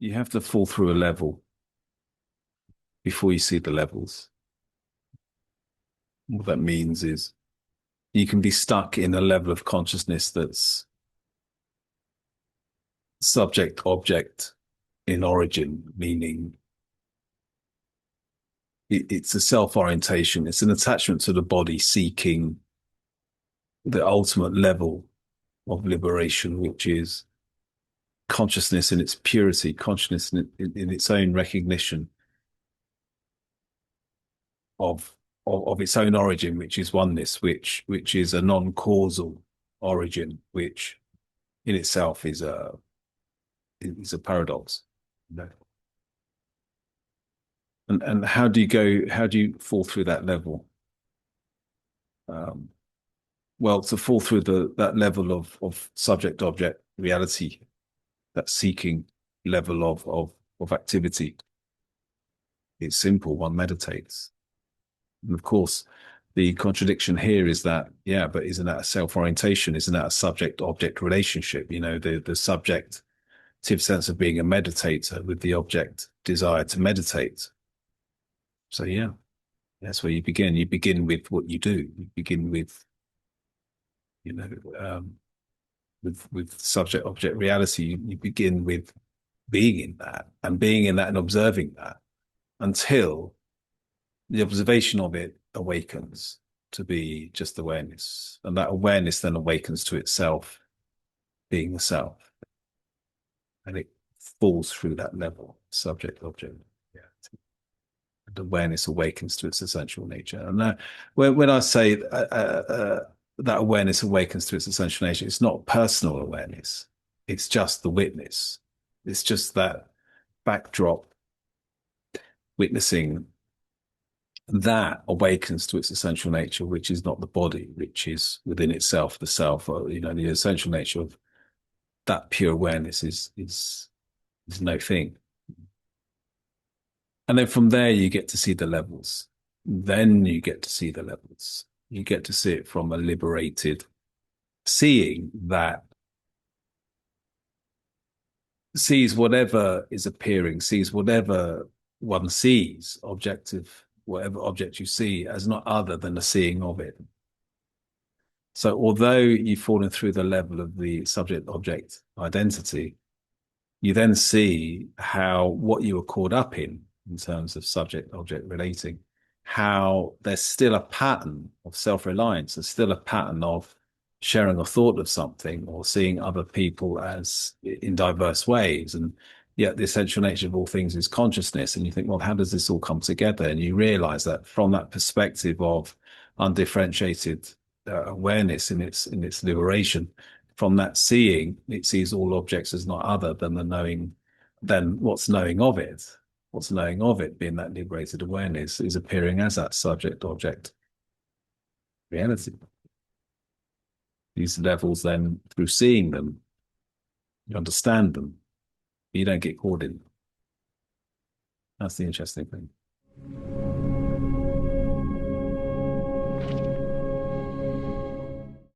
you have to fall through a level before you see the levels. What that means is you can be stuck in a level of consciousness that's subject object in origin, meaning it's a self orientation, it's an attachment to the body seeking the ultimate level of liberation, which is consciousness in its purity, consciousness in its own recognition of, of its own origin, which is oneness, which is a non-causal origin, which in itself is a paradox. No. And how do you go? How do you fall through that level? Um, well, to fall through that level of subject object reality, that seeking level of activity, it's simple. One meditates. And of course, the contradiction here is that, yeah, but isn't that a self-orientation? Isn't that a subject-object relationship? You know, the subjective sense of being a meditator with the object desire to meditate. So yeah, that's where you begin. You begin with what you do. You begin with, you know, with subject-object reality. You begin with being in that and being in that and observing that until the observation of it awakens to be just awareness. And that awareness then awakens to itself, being the self. And it falls through that level, subject object. Yeah. And awareness awakens to its essential nature. And when I say that awareness awakens to its essential nature, it's not personal awareness. It's just the witness. It's just that backdrop witnessing that awakens to its essential nature, which is not the body, which is within itself, the self, or, you know, the essential nature of that pure awareness is no thing. And then from there, you get to see the levels. Then you get to see the levels. You get to see it from a liberated seeing that sees whatever is appearing, sees whatever one sees, objective, whatever object you see, as not other than the seeing of it. So although you've fallen through the level of the subject object identity, you then see how what you were caught up in terms of subject object relating, how there's still a pattern of self-reliance, there's still a pattern of sharing a thought of something or seeing other people as in diverse ways. And yet the essential nature of all things is consciousness. And you think, well, how does this all come together? And you realize that from that perspective of undifferentiated awareness in its liberation, from that seeing, it sees all objects as not other than the knowing, than what's knowing of it. What's knowing of it, being that liberated awareness, is appearing as that subject object reality. These levels, then, through seeing them, you understand them, but you don't get caught in them. That's the interesting thing.